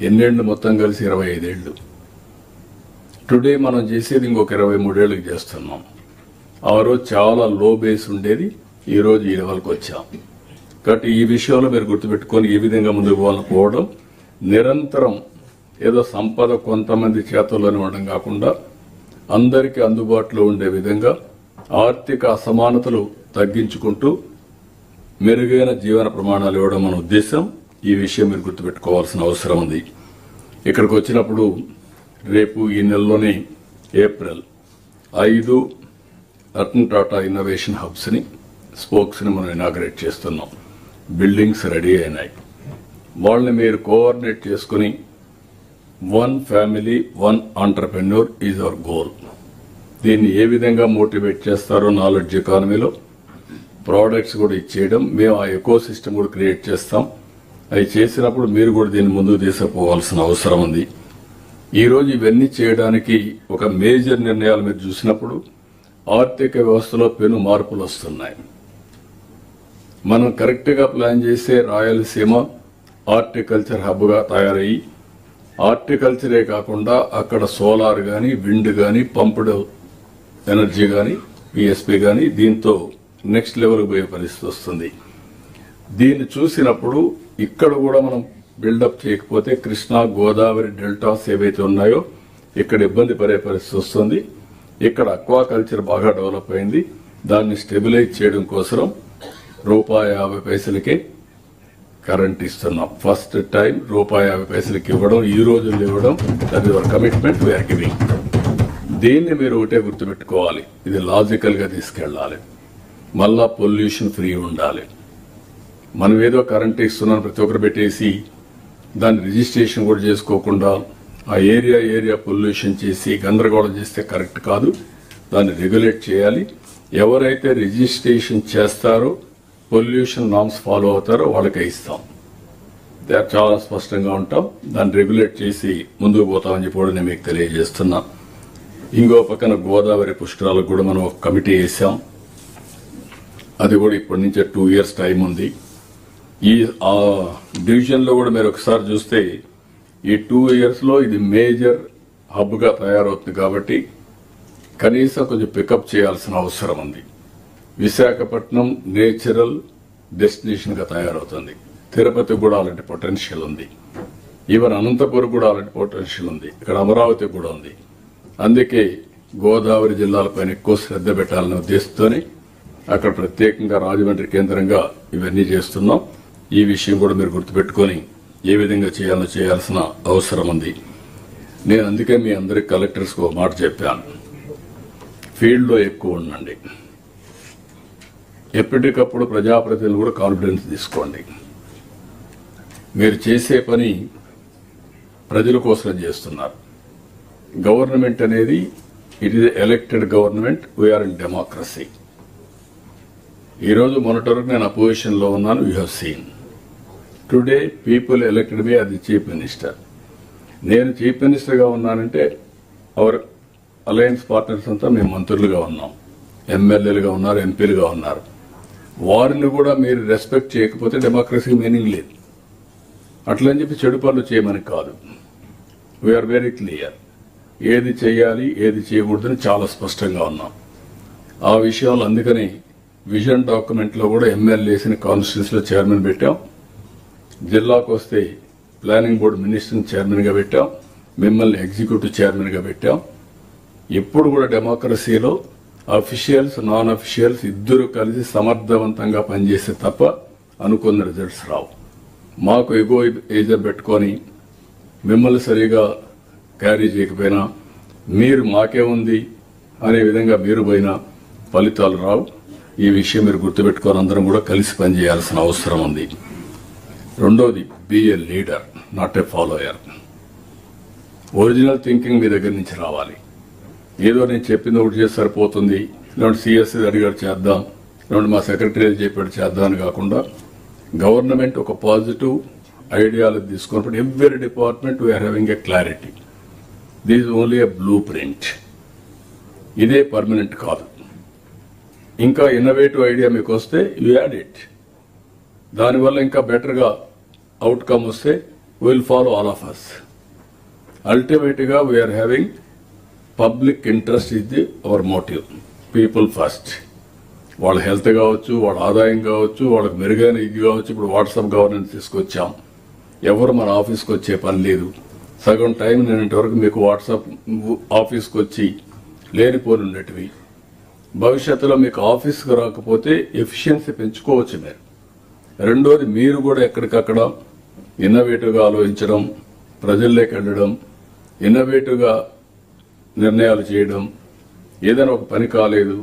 ఎన్నేళ్ళు మొత్తం కలిసి 25 ఏళ్ళు. టుడే మనం చేసేది ఇంకొక 23 ఏళ్ళకి చేస్తున్నాం. ఆ రోజు చాలా లో బేస్ ఉండేది, ఈ రోజు ఈ లెవెల్కి వచ్చాం. కాబట్టి ఈ విషయంలో మీరు గుర్తుపెట్టుకొని ఈ విధంగా ముందుకు పోవడం, నిరంతరం ఏదో సంపద కొంతమంది చేతుల్లోనే ఉండడం కాకుండా అందరికీ అందుబాటులో ఉండే విధంగా ఆర్థిక అసమానతలు తగ్గించుకుంటూ మెరుగైన జీవన ప్రమాణాలు ఇవ్వడం మన ఉద్దేశం. ఈ విషయం మీరు గుర్తుపెట్టుకోవాల్సిన అవసరం ఉంది. ఇక్కడికి వచ్చినప్పుడు రేపు ఈ నెలలోనే April 5 Ratan Tata innovation hubs ని, స్పోక్స్ ని మనం ఇనాగ్రేట్ చేస్తున్నాం. బిల్డింగ్స్ రెడీ అయినాయి. వాళ్ళని మీరు కోఆర్డినేట్ చేసుకుని 1 family 1 entrepreneur is our goal. దీన్ని ఏ విధంగా మోటివేట్ చేస్తారో నాలెడ్జ్ ఎకానమీలో ప్రోడక్ట్స్ కూడా ఇచ్చేయడం, మేము ఆ ఎకో సిస్టమ్ కూడా క్రియేట్ చేస్తాం. అవి చేసినప్పుడు మీరు కూడా దీన్ని ముందుకు తీసుకుపోవాల్సిన అవసరం ఉంది. ఈ రోజు ఇవన్నీ చేయడానికి ఒక మేజర్ నిర్ణయాలు మీరు చూసినప్పుడు ఆర్థిక వ్యవస్థలో పెను మార్పులు వస్తున్నాయి. మనం కరెక్ట్ గా ప్లాన్ చేసే రాయలసీమ హార్టికల్చర్ హబ్ గా తయారయ్యి, హార్టికల్చరే కాకుండా అక్కడ సోలార్ గాని, విండ్ గాని, పంప్డ్ ఎనర్జీ గాని, పిఎస్పీ గాని, దీంతో నెక్స్ట్ లెవెల్ పోయే పరిస్థితి వస్తుంది. దీన్ని చూసినప్పుడు ఇక్కడ కూడా మనం బిల్డప్ చేయకపోతే కృష్ణా గోదావరి డెల్టాస్ ఏవైతే ఉన్నాయో ఇక్కడ ఇబ్బంది పడే పరిస్థితి వస్తుంది. ఇక్కడ అక్వాకల్చర్ బాగా డెవలప్ అయింది. దాన్ని స్టెబిలైజ్ చేయడం కోసం ₹50 కరెంట్ ఇస్తున్నాం. ఫస్ట్ టైం ₹50 ఇవ్వడం, ఈ రోజుల్లో ఇవ్వడం, that your commitment we're giving. దీన్ని మీరు ఒకటే గుర్తుపెట్టుకోవాలి, ఇది లాజికల్ గా తీసుకెళ్లాలి. మళ్ళా పొల్యూషన్ ఫ్రీ ఉండాలి. మనం ఏదో కరెంట్ ఇస్తున్నాం ప్రతి ఒక్కరు పెట్టేసి దాన్ని రిజిస్ట్రేషన్ కూడా చేసుకోకుండా ఆ ఏరియా పొల్యూషన్ చేసి గందరగోళం చేస్తే కరెక్ట్ కాదు. దాన్ని రెగ్యులేట్ చేయాలి. ఎవరైతే రిజిస్ట్రేషన్ చేస్తారో, పొల్యూషన్ నామ్స్ ఫాలో అవుతారో వాళ్ళకే ఇస్తాం. చాలా స్పష్టంగా ఉంటాం. దాన్ని రెగ్యులేట్ చేసి ముందుకు పోతామని చెప్పి కూడా నేను మీకు తెలియజేస్తున్నా. ఇంకో పక్కన గోదావరి పుష్కరాలకు కూడా మనం ఒక కమిటీ వేసాం. అది కూడా ఇప్పటి నుంచే 2 years టైం ఉంది. ఈ డివిజన్ లో కూడా మీరు ఒకసారి చూస్తే ఈ 2 years లో ఇది మేజర్ హబ్ గా తయారవుతుంది. కాబట్టి కనీసం కొంచెం పికప్ చేయాల్సిన అవసరం ఉంది. విశాఖపట్నం నేచురల్ డెస్టినేషన్ గా తయారవుతుంది. తిరుపతి కూడా అలాంటి పొటెన్షియల్ ఉంది. ఈవెన్ అనంతపురం కూడా అలాంటి పొటెన్షియల్ ఉంది. ఇక్కడ అమరావతి కూడా ఉంది. అందుకే గోదావరి జిల్లాలపైన ఎక్కువ శ్రద్ధ పెట్టాలనే ఉద్దేశంతోనే అక్కడ ప్రత్యేకంగా రాజమండ్రి కేంద్రంగా ఇవన్నీ చేస్తున్నాం. ఈ విషయం కూడా మీరు గుర్తుపెట్టుకుని ఏ విధంగా చేయాలో చేయాల్సిన అవసరం ఉంది. నేను అందుకే మీ అందరికి కలెక్టర్స్ ఒక మాట చెప్పాను, ఫీల్డ్ లో ఎక్కువ ఉండండి. ఎప్పటికప్పుడు ప్రజాప్రతినిధులు కూడా కాన్ఫిడెన్స్ తీసుకోండి. మీరు చేసే పని ప్రజల కోసం చేస్తున్నారు. గవర్నమెంట్ అనేది it is elected government, we are in democracy. ఈరోజు మొన్నటి వరకు నేను అపోజిషన్ లో ఉన్నాను. You have seen today people elected me అది చీఫ్ మినిస్టర్. నేను చీఫ్ మినిస్టర్ గా ఉన్నానంటే అవర్ అలయన్స్ పార్ట్నర్స్ అంతా మేము మంత్రులుగా ఉన్నాం, ఎమ్మెల్యేలుగా ఉన్నారు, ఎంపీలుగా ఉన్నారు. వారిని కూడా మీరు రెస్పెక్ట్ చేయకపోతే డెమోక్రసీ మీనింగ్ లేదు. అట్లని చెప్పి చెడు పనులు చేయమని కాదు. We are very. ఏది చేయాలి, ఏది చేయకూడదని చాలా స్పష్టంగా ఉన్నాం. ఆ విషయాలు అందుకని విజన్ డాక్యుమెంట్ లో కూడా ఎమ్మెల్యేస్ని కాన్స్టిట్యూన్సీలో చైర్మన్ పెట్టాం. జిల్లాకు వస్తే ప్లానింగ్ బోర్డు మినిస్టర్ని చైర్మన్ గా పెట్టాం. మిమ్మల్ని ఎగ్జిక్యూటివ్ చైర్మన్ గా పెట్టాం. ఎప్పుడు కూడా డెమోక్రసీలో అఫీషియల్స్, నాన్ అఫీషియల్స్ ఇద్దరు కలిసి సమర్థవంతంగా పనిచేస్తే తప్ప అనుకున్న రిజల్ట్స్ రావు. మాకు ఎగో ఏజర్ పెట్టుకొని మిమ్మల్ని సరిగా క్యారీ చేయకపోయినా, మీరు మాకే ఉంది అనే విధంగా మీరు పోయినా ఫలితాలు రావు. ఈ విషయం మీరు గుర్తుపెట్టుకొని అందరం కూడా కలిసి పనిచేయాల్సిన అవసరం ఉంది. రెండోది, be a leader, not a follower. Original thinking మీ దగ్గర నుంచి రావాలి. ఏదో నేను చెప్పింది ఒకటి చేసి సరిపోతుంది, లేదంటే సిఎస్సి అడిగాడు చేద్దాం, లేదంటే మా సెక్రటరీ చెప్పాడు చేద్దాం అని కాకుండా గవర్నమెంట్ ఒక పాజిటివ్ ఐడియాలు తీసుకున్నప్పుడు every department we are having a clarity. This is only a blueprint. ఇదే పర్మనెంట్ కాదు. ఇంకా ఇన్నోవేటివ్ ఐడియా మీకు వస్తే యూ యాడ్ ఇట్. దానివల్ల ఇంకా బెటర్గా అవుట్కమ్ వస్తే will follow all of us. Ultimately, we are having public interest is our motive. People first. వాళ్ళ హెల్త్ కావచ్చు, వాళ్ళ ఆదాయం కావచ్చు, వాళ్ళకి మెరుగైన ఇది కావచ్చు. ఇప్పుడు వాట్సాప్ గవర్నెన్స్ తీసుకొచ్చాం. ఎవరు మన ఆఫీస్కి వచ్చే పని లేదు. సగం టైం నేనంటి వరకు మీకు వాట్సాప్ ఆఫీస్కి వచ్చి లేనిపోని ఉండేటివి. భవిష్యత్తులో మీకు ఆఫీస్కి రాకపోతే ఎఫిషియన్సీ పెంచుకోవచ్చు మీరు. రెండోది, మీరు కూడా ఎక్కడికక్కడ ఇన్నోవేటివ్గా ఆలోచించడం, ప్రజల్లోకి వెళ్ళడం, ఇన్నోవేటివ్గా నిర్ణయాలు చేయడం. ఏదైనా ఒక పని కాలేదు,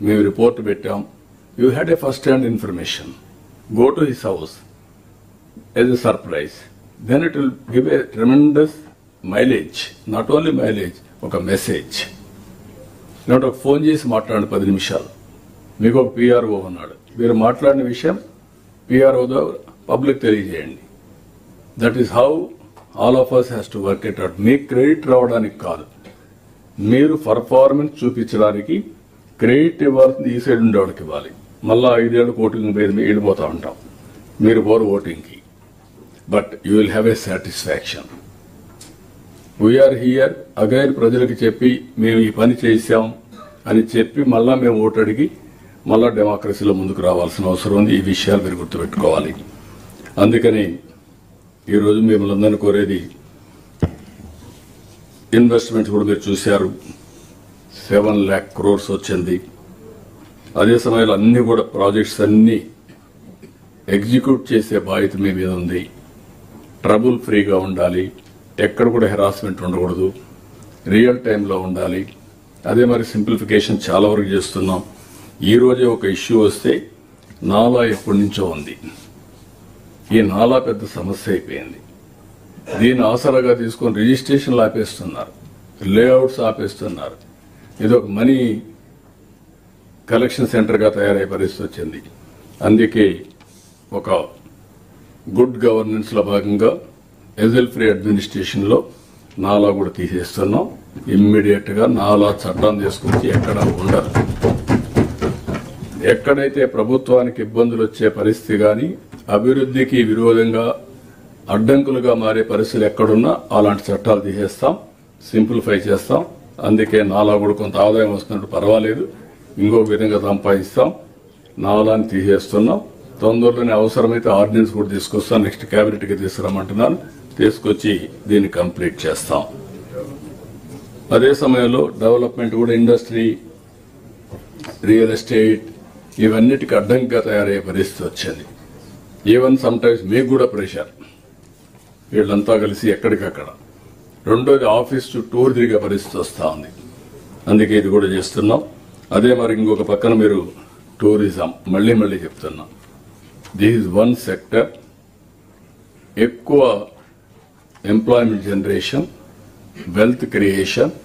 మేము రిపోర్ట్ పెట్టాం, you had a first hand information. Go to his house as a surprise. Then it will give a tremendous mileage. Not only mileage, ఒక మెసేజ్. లేదంటే ఒక ఫోన్ చేసి మాట్లాడండి 10 నిమిషాలు. మీకు ఒక పిఆర్ఓ ఉన్నాడు, మీరు మాట్లాడిన విషయం పిఆర్ఓతో పబ్లిక్ తెలియజేయండి. That is how all of us has to work it out. మీకు క్రెడిట్ రావడానికి కాదు, మీరు పర్ఫార్మెన్స్ చూపించడానికి క్రెడిట్ ఇవ్వాల్సింది ఈ సైడ్ ఉండేవాడికి ఇవ్వాలి. మళ్ళా 5 ఏళ్ళకి ఓటింగ్ మీద వెళ్ళిపోతా ఉంటాం. మీరు పోరు ఓటింగ్కి, but you will have a satisfaction. We are here again ప్రజలకు చెప్పి మేము ఈ పని చేశాం అని చెప్పి మళ్ళా మేము ఓటు అడిగి మళ్ళా డెమోక్రసీలో ముందుకు రావాల్సిన అవసరం ఉంది. ఈ విషయాలు మీరు గుర్తుపెట్టుకోవాలి. అందుకని ఈరోజు మిమ్మల్ని అందరినీ కోరేది, ఇన్వెస్ట్మెంట్స్ కూడా మీరు చూశారు, 7 lakh crores వచ్చింది. అదే సమయంలో అన్ని కూడా ప్రాజెక్ట్స్ అన్ని ఎగ్జిక్యూట్ చేసే బాధ్యత మీ మీద ఉంది. ట్రబుల్ ఫ్రీగా ఉండాలి, ఎక్కడ కూడా హెరాస్మెంట్ ఉండకూడదు, రియల్ టైంలో ఉండాలి. అదే మరి సింప్లిఫికేషన్ చాలా వరకు చేస్తున్నాం. ఈ రోజే ఒక ఇష్యూ వస్తే నాలా ఎప్పటి నుంచో ఉంది. ఈ నాలా పెద్ద సమస్య అయిపోయింది. దీన్ని ఆసరాగా తీసుకొని రిజిస్ట్రేషన్లు ఆపేస్తున్నారు, లేఅవుట్స్ ఆపేస్తున్నారు. ఇది ఒక మనీ కలెక్షన్ సెంటర్గా తయారయ్యే పరిస్థితి వచ్చింది. అందుకే ఒక గుడ్ గవర్నెన్స్ లో భాగంగా ఎజెల్ ఫ్రీ అడ్మినిస్ట్రేషన్ లో నాలా కూడా తీసేస్తున్నాం. ఇమ్మీడియట్ గా నాలా చట్టం తీసుకొచ్చి ఎక్కడా ఉండదు. ఎక్కడైతే ప్రభుత్వానికి ఇబ్బందులు వచ్చే పరిస్థితి గాని అభివృద్ధికి విరోధంగా అడ్డంకులుగా మారే పరిస్థితులు ఎక్కడున్నా అలాంటి చట్టాలు తీసేస్తాం, సింప్లిఫై చేస్తాం. అందుకే నాలా కూడా కొంత ఆదాయం వస్తున్నట్టు పర్వాలేదు, ఇంకొక విధంగా సంపాదిస్తాం. నాలాని తీసేస్తున్నాం. తొందరలోనే అవసరమైతే ఆర్డినెన్స్ కూడా తీసుకొస్తాం. నెక్స్ట్ కేబినెట్ కి తీసుకురమ్మంటున్నాను, తీసుకొచ్చి దీన్ని కంప్లీట్ చేస్తాం. అదే సమయంలో డెవలప్మెంట్ కూడా ఇండస్ట్రీ, రియల్ ఎస్టేట్ ఇవన్నిటికీ అడ్డంకిగా తయారయ్యే పరిస్థితి వచ్చింది. ఈవెన్ సమ్ టైమ్స్ మీకు కూడా ప్రెషర్, వీళ్ళంతా కలిసి ఎక్కడికక్కడ. రెండోది ఆఫీస్ చుట్టూ తిరిగే పరిస్థితి వస్తూ ఉంది. అందుకే ఇది కూడా చేస్తున్నాం. అదే మరి ఇంకొక పక్కన మీరు టూరిజం, మళ్ళీ చెప్తున్నాం, దిస్ ఈజ్ వన్ సెక్టర్ ఎక్కువ ఎంప్లాయ్మెంట్ జనరేషన్, వెల్త్ క్రియేషన్,